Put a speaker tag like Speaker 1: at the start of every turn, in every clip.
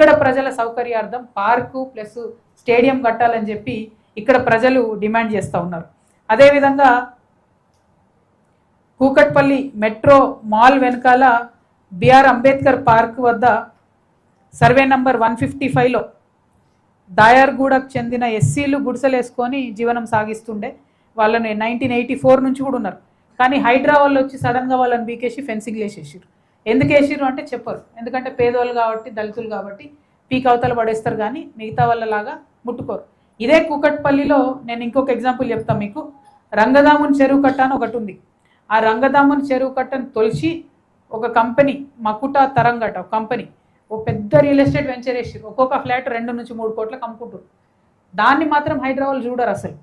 Speaker 1: ఇక్కడ ప్రజల సౌకర్యార్థం పార్కు ప్లస్ స్టేడియం కట్టాలని చెప్పి ఇక్కడ ప్రజలు డిమాండ్ చేస్తూ ఉన్నారు. అదేవిధంగా కూకట్పల్లి మెట్రో మాల్ వెనకాల బిఆర్ అంబేద్కర్ పార్క్ వద్ద సర్వే నంబర్ 155లో దాయర్గూడకు చెందిన ఎస్సీలు గుడిసెలు వేసుకొని జీవనం సాగిస్తుండే. వాళ్ళని 1984 నుంచి కూడా ఉన్నారు. కానీ హైడ్రా వాళ్ళు వచ్చి సడన్గా వాళ్ళని బీకేసి ఫెన్సింగ్లు వేసేసారు. ఎందుకు వేసారు అంటే చెప్పరు. ఎందుకంటే పేదవాళ్ళు కాబట్టి, దళితులు కాబట్టి పీక్ అవతల పడేస్తారు, కానీ మిగతా వాళ్ళలాగా ముట్టుకోరు. ఇదే కూకట్పల్లిలో నేను ఇంకొక ఎగ్జాంపుల్ చెప్తాను మీకు. రంగదాముని చెరువు కట్ట అని ఒకటి ఉంది. ఆ రంగదాముని చెరువు కట్టను తొలిచి ఒక కంపెనీ మకుటా తరంగట ఒక కంపెనీ ఓ పెద్ద రియల్ ఎస్టేట్ వెంచర్ వేసారు. ఒక్కొక్క ఫ్లాట్ 2 నుంచి 3 కోట్లకు అమ్ముకుంటారు. దాన్ని మాత్రం హైదరాబాద్ చూడరు. అసలు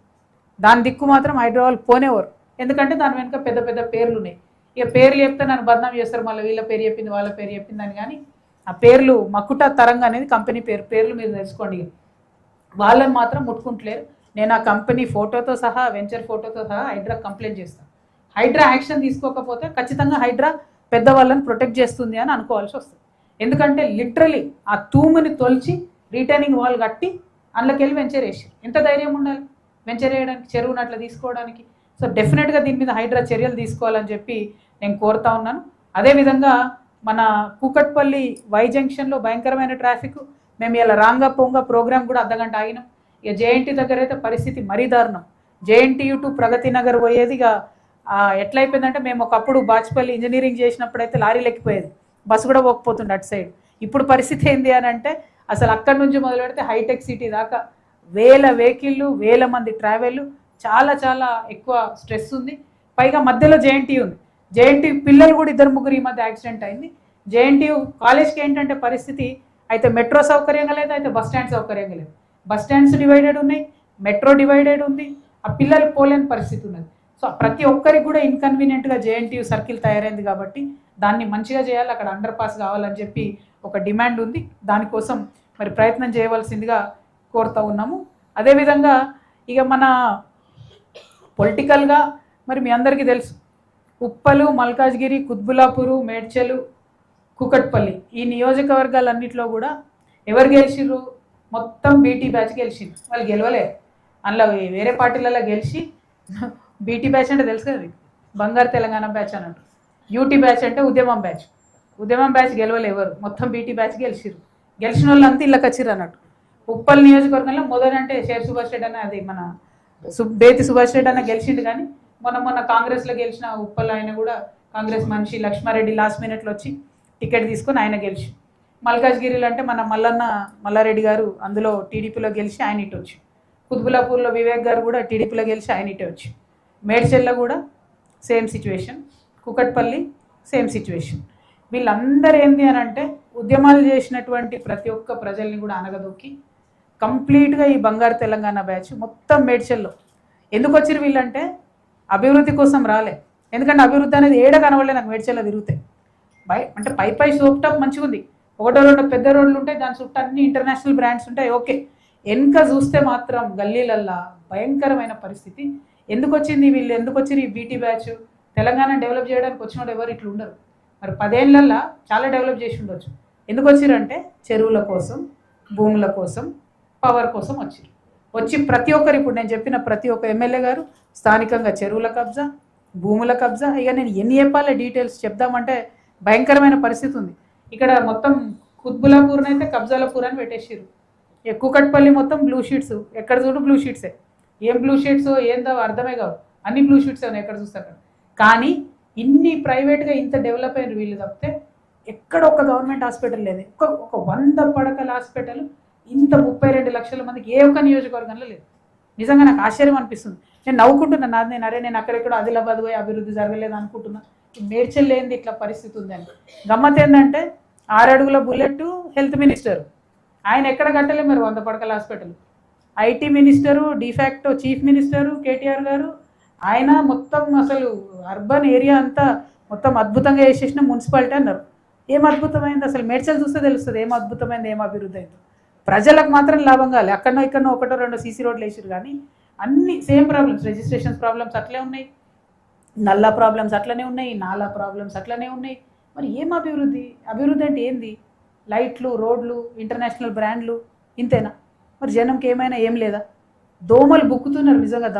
Speaker 1: దాని దిక్కు మాత్రం హైదరాబాద్ పోనేవారు. ఎందుకంటే దాని వెనుక పెద్ద పెద్ద పేర్లు ఉన్నాయి. ఇక పేర్లు చెప్తే నన్ను బదనాం చేస్తారు, మళ్ళీ వీళ్ళ పేరు చెప్పింది వాళ్ళ పేరు చెప్పింది అని. కానీ ఆ పేర్లు మకుటా తరంగ అనేది కంపెనీ పేర్లు మీరు తెలుసుకోండి. వాళ్ళని మాత్రం ముట్టుకుంటలేరు. నేను ఆ కంపెనీ ఫోటోతో సహా, వెంచర్ ఫోటోతో సహా హైడ్రా కంప్లైంట్ చేస్తాను. హైడ్రా యాక్షన్ తీసుకోకపోతే ఖచ్చితంగా హైడ్రా పెద్దవాళ్ళని ప్రొటెక్ట్ చేస్తుంది అని అనుకోవాల్సి వస్తుంది. ఎందుకంటే లిటరలీ ఆ తూముని తొలిచి రిటైనింగ్ వాల్ కట్టి అందులోకి వెళ్ళి వెంచర్ వేసి ఎంత ధైర్యం ఉండాలి వెంచర్ వేయడానికి, చెరువును అట్లా తీసుకోవడానికి. సో డెఫినెట్గా దీని మీద హైడ్రా చర్యలు తీసుకోవాలని చెప్పి నేను కోరుతా ఉన్నాను. అదేవిధంగా మన కూకట్పల్లి వై జంక్షన్లో భయంకరమైన ట్రాఫిక్. మేము ఇలా రాంగా పోంగా ప్రోగ్రామ్ కూడా అర్ధగంట ఆగినాం. ఇక జేఎన్టీ దగ్గర అయితే పరిస్థితి మరీ దారుణం. జేఎన్టీయూ టు ప్రగతి నగర్ పోయేది ఇక ఎట్లయిపోయిందంటే, మేము ఒకప్పుడు బాచ్పల్లి ఇంజనీరింగ్ చేసినప్పుడైతే లారీలు ఎక్కిపోయేది, బస్సు కూడా పోకపోతుండే అటు సైడ్. ఇప్పుడు పరిస్థితి ఏంది అని అంటే అసలు అక్కడి నుంచి మొదలు పెడితే హైటెక్ సిటీ దాకా వేల వెహికల్లు, వేల మంది ట్రావెల్, చాలా చాలా ఎక్కువ స్ట్రెస్ ఉంది. పైగా మధ్యలో జేఎన్టీయూ ఉంది. జేఎన్టీయూ పిల్లలు కూడా 2-3 ఈ మధ్య యాక్సిడెంట్ అయింది. జేఎన్టీయూ కాలేజ్కి ఏంటంటే పరిస్థితి అయితే మెట్రో సౌకర్యంగా లేదు, అయితే బస్ స్టాండ్ సౌకర్యంగా లేదు. బస్ స్టాండ్స్ డివైడెడ్ ఉన్నాయి, మెట్రో డివైడెడ్ ఉంది, ఆ పిల్లలు పోలేని పరిస్థితి ఉన్నది. సో ప్రతి ఒక్కరికి కూడా ఇన్కన్వీనియంట్గా జేఎన్టీయూ సర్కిల్ తయారైంది. కాబట్టి దాన్ని మంచిగా చేయాలి, అక్కడ అండర్ పాస్ కావాలని చెప్పి ఒక డిమాండ్ ఉంది. దానికోసం మరి ప్రయత్నం చేయవలసిందిగా కోరుతూ ఉన్నాము. అదేవిధంగా ఇక మన పొలిటికల్గా మరి మీ అందరికీ తెలుసు, ఉప్పలు, మల్కాజ్గిరి, కుత్బులాపూరు, మేడ్చలు, కూకట్పల్లి ఈ నియోజకవర్గాలన్నింటిలో కూడా ఎవరు గెలిచిర్రు? మొత్తం బీటీ బ్యాచ్ గెలిచింది. వాళ్ళు గెలవలేరు. అందులో వేరే పార్టీలలో గెలిచి బీటీ బ్యాచ్ అంటే తెలుసు కదా, బంగారు తెలంగాణ బ్యాచ్ అన్నట్టు. యూటీ బ్యాచ్ అంటే ఉద్యమం బ్యాచ్. ఉద్యమం బ్యాచ్ గెలవలేవారు, మొత్తం బీటీ బ్యాచ్ గెలిచిర్రు. గెలిచిన వాళ్ళు అంతా ఇళ్ళకి వచ్చిర్రు అన్నట్టు. ఉప్పల్ నియోజకవర్గంలో మొదలంటే షేర్ సుభాష్ రెడ్డి అన్న, అది మన బేతి సుభాష్ రెడ్డి అన్న గెలిచిండు. కానీ మొన్న కాంగ్రెస్లో గెలిచిన ఉప్పల్ ఆయన కూడా కాంగ్రెస్ మనిషి లక్ష్మారెడ్డి లాస్ట్ మినిట్లో వచ్చి టికెట్ తీసుకొని ఆయన గెలిచి. మల్కాజ్గిరిలో అంటే మన మల్లారెడ్డి గారు అందులో టీడీపీలో గెలిచి ఆయన ఇటు వచ్చి. కుత్బులాపూర్లో వివేక్ గారు కూడా టీడీపీలో గెలిచి ఆయన ఇటే వచ్చి. మేడ్చల్లో కూడా same situation, Kukatpally same situation. వీళ్ళందరూ ఏంది అని అంటే ఉద్యమాలు చేసినటువంటి ప్రతి ఒక్క ప్రజల్ని కూడా అనగదొక్కి కంప్లీట్గా ఈ బంగారు తెలంగాణ బ్యాచ్ మొత్తం మేడ్చల్లో ఎందుకు వచ్చిరు వీళ్ళంటే అభివృద్ధి కోసం రాలే. ఎందుకంటే అభివృద్ధి అనేది ఏడ కనవలే నాకు మేడ్చల్లో తిరుగుతాయి. అంటే పై సోప్ టాప్ మంచిగా ఉంది, 1-2 పెద్ద రోడ్లు ఉంటాయి, దాని చుట్టూ అన్ని ఇంటర్నేషనల్ బ్రాండ్స్ ఉంటాయి, ఓకే. వెనుక చూస్తే మాత్రం గల్లీలల్లా భయంకరమైన పరిస్థితి. ఎందుకు వచ్చింది వీళ్ళు, ఎందుకు వచ్చింది ఈ బీటీ బ్యాచ్? తెలంగాణ డెవలప్ చేయడానికి వచ్చినోడు ఎవరు ఇట్లా ఉండరు. మరి 10 ఏళ్ళల్లో చాలా డెవలప్ చేసి ఉండొచ్చు. ఎందుకు వచ్చిరంటే చెరువుల కోసం, భూముల కోసం, పవర్ కోసం వచ్చి ప్రతి ఒక్కరు, ఇప్పుడు నేను చెప్పిన ప్రతి ఒక్క ఎమ్మెల్యే గారు స్థానికంగా చెరువుల కబ్జా, భూముల కబ్జా. ఇక నేను ఎన్ని చెప్పాలి డీటెయిల్స్ చెప్దామంటే భయంకరమైన పరిస్థితి ఉంది. ఇక్కడ మొత్తం కుత్బులాపూర్ని అయితే కబ్జాలపూర్ అని పెట్టేసారు. కూకట్పల్లి మొత్తం బ్లూ షీట్స్, ఎక్కడ చూడు బ్లూ షీట్సే. ఏం బ్లూ షీట్స్ ఏందో అర్థమే కావు, అన్ని బ్లూ షీట్స్ ఉన్నాయి ఎక్కడ చూస్తారు. కానీ ఇన్ని ప్రైవేట్గా ఇంత డెవలప్ అయిన వీళ్ళు తప్పితే ఎక్కడ ఒక గవర్నమెంట్ హాస్పిటల్ లేదు. ఒక 100 పడకల హాస్పిటల్ ఇంత 32 లక్షల మందికి ఏ ఒక్క నియోజకవర్గంలో లేదు. నిజంగా నాకు ఆశ్చర్యం అనిపిస్తుంది. నేను నవ్వుకుంటున్నాను, నేను అక్కడెక్కడ ఆదిలాబాద్ పోయి అభివృద్ధి జరగలేదు అనుకుంటున్నా. మేడ్చల్ లేనిది ఇట్లా పరిస్థితి ఉందని. గమ్మత్ ఏంటంటే 6 అడుగుల బుల్లెట్ హెల్త్ మినిస్టర్, ఆయన ఎక్కడ కట్టలే మరి 100 పడకల hospital. IT minister, de facto chief minister KTR గారు, ఆయన మొత్తం అసలు అర్బన్ ఏరియా అంతా మొత్తం అద్భుతంగా వేసేసిన మున్సిపాలిటీ అన్నారు. ఏం అద్భుతమైంది అసలు? మేడ్చల్ చూస్తే తెలుస్తుంది ఏం అద్భుతమైంది, ఏం అభివృద్ధి అయిందో. ప్రజలకు మాత్రం లాభం కాలే. అక్కడనో 1-2 సీసీ రోడ్లు వేసారు, కానీ అన్ని సేమ్ ప్రాబ్లమ్స్, రిజిస్ట్రేషన్స్ ప్రాబ్లమ్స్ అట్లే ఉన్నాయి, నల్లా ప్రాబ్లమ్స్ అట్లనే ఉన్నాయి, నాలా ప్రాబ్లమ్స్ అట్లనే ఉన్నాయి. మరి ఏం అభివృద్ధి? అభివృద్ధి అంటే ఏంది? లైట్లు, రోడ్లు, ఇంటర్నేషనల్ బ్రాండ్లు, ఇంతేనా? మరి జనంకి ఏమైనా ఏం లేదా? దోమలు బుక్కుతున్నారు నిజంగా.